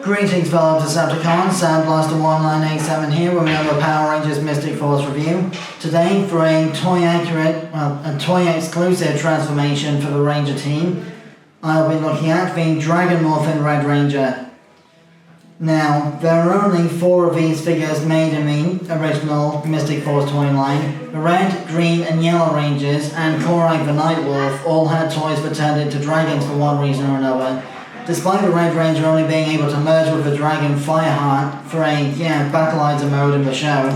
Greetings fellow Decepticons, Sandblaster 1987 here with another Power Rangers Mystic Force review. Today for a toy exclusive transformation for the Ranger team, I'll be looking at the Dragon Morphin Ranger. Now, there are only 4 of these figures made in the original Mystic Force toy line. The red, green and yellow Rangers and Koragg the Knight Wolf all had toys that turned into dragons for one reason or another. Despite the Red Ranger only being able to merge with the Dragon Fireheart for a Battleizer mode in the show,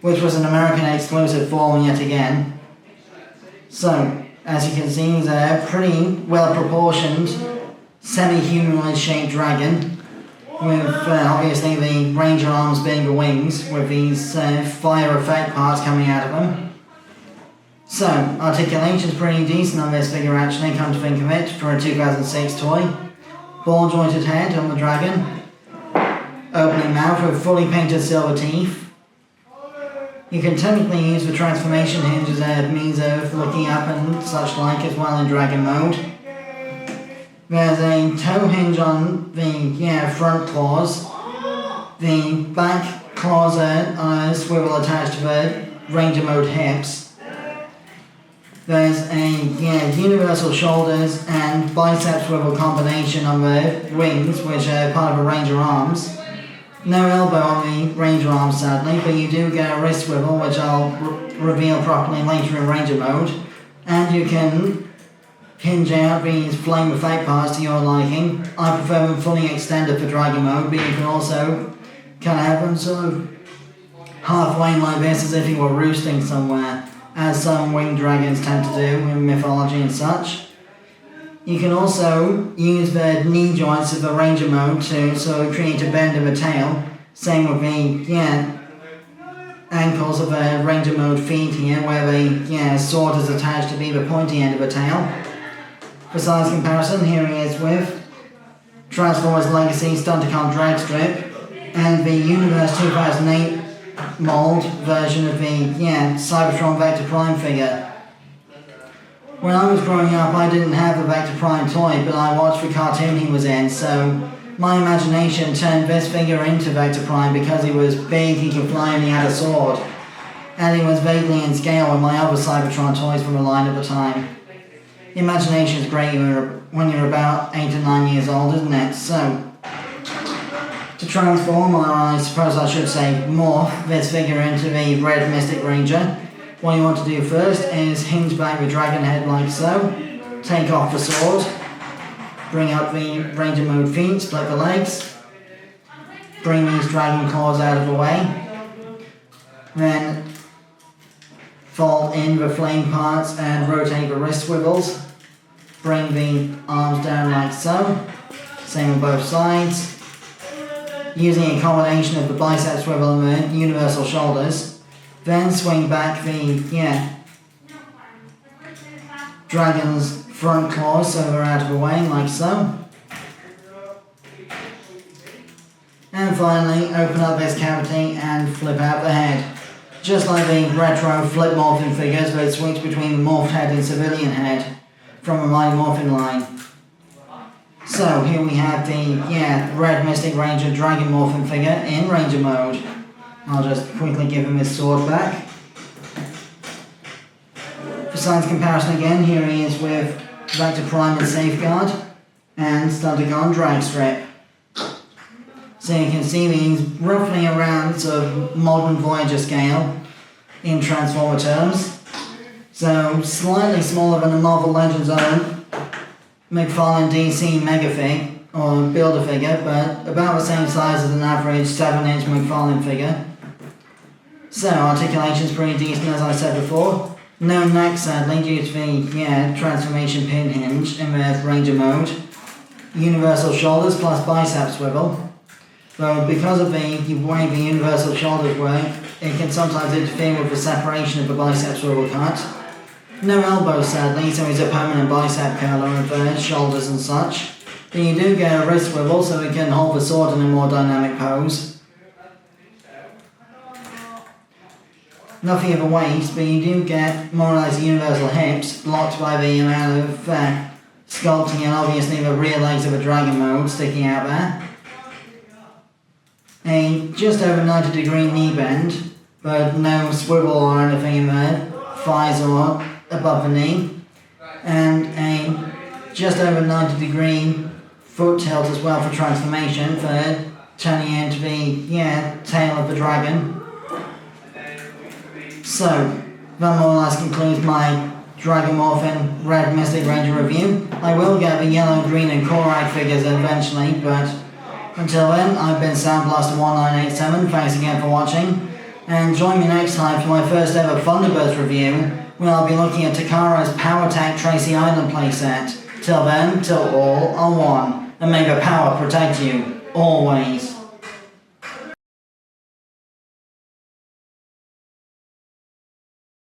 which was an American exclusive form yet again. So, as you can see, he's a pretty well proportioned, semi-humanoid shaped dragon, with obviously the Ranger arms being the wings, with these fire effect parts coming out of them. So, articulation's pretty decent on this figure actually, come to think of it, for a 2006 toy. Ball jointed head on the dragon, opening mouth with fully painted silver teeth. You can technically use the transformation hinge as a means of looking up and such like as well in dragon mode. There's a toe hinge on the front claws. The back claws are on a swivel attached to the Ranger mode hips. There's a universal shoulders and bicep swivel combination on the wings, which are part of the Ranger arms. No elbow on the Ranger arms sadly, but you do get a wrist swivel, which I'll reveal properly later in Ranger mode. And you can hinge out these flame effect parts to your liking. I prefer them fully extended for Dragon mode, but you can also kind of have them sort of halfway like this as if you were roosting somewhere, as some winged dragons tend to do in mythology and such. You can also use the knee joints of the Ranger mode to sort of create a bend in the tail. Same with the ankles of the Ranger mode feet here, where the sword is attached to be the pointy end of the tail. For size comparison, here he is with Transformers Legacy Stunticon Drag Strip and the Universe 2008 mold version of the Cybertron Vector Prime figure. When I was growing up, I didn't have the Vector Prime toy, but I watched the cartoon he was in, so my imagination turned this figure into Vector Prime because he was big, he could fly and he had a sword. And he was vaguely in scale with my other Cybertron toys from the line at the time. Imagination is great when you're about 8 or 9 years old, isn't it? So, to transform, or I suppose I should say morph, this figure into the red Mystic Ranger, what you want to do first is hinge back the dragon head like so, take off the sword, bring up the Ranger mode feet, split the legs, bring these dragon claws out of the way, then fold in the flame parts and rotate the wrist swivels, bring the arms down like so, same on both sides. Using a combination of the bicep swivel and the universal shoulders, then swing back the dragon's front claws so they're out of the way, like so. And finally, open up this cavity and flip out the head. Just like the retro flip morphing figures, but it swings between the morphed head and civilian head from the Mighty Morphin line. So here we have the red Mystic Ranger Dragon Morphin figure in Ranger mode. I'll just quickly give him his sword back. For size comparison again, here he is with Vector Prime and Safeguard and Stunticon Drag Strip. So you can see these roughly around sort of modern Voyager scale in Transformer terms. So slightly smaller than the Marvel Legends own McFarlane DC Megafig, or Build-A-Figure, but about the same size as an average 7-inch McFarlane figure. So, articulation's pretty decent as I said before. No neck sadly due to the transformation pin hinge in the Ranger mode. Universal shoulders plus bicep swivel. Though because of the way the universal shoulders work, it can sometimes interfere with the separation of the bicep swivel cut. No elbows sadly, so he's a permanent bicep curler of the shoulders and such. But you do get a wrist swivel so he can hold the sword in a more dynamic pose. Nothing of a waist, but you do get more or less universal hips, blocked by the amount of sculpting and obviously the rear legs of a dragon mode sticking out there. a just over 90-degree knee bend, but no swivel or anything in there, thighs or above the knee, and a just over 90-degree foot tilt as well for transformation, for turning into the tail of the dragon. So, that more or less concludes my Dragon Morphin Red Mystic Ranger review. I will get the yellow, green and Koragg figures eventually, but until then, I've been Sandblaster1987, thanks again for watching, and join me next time for my first ever Thunderburst review, where I'll be looking at Takara's Power Attack Tracy Island playset. Till then, till all are one, and may the power protect you, always.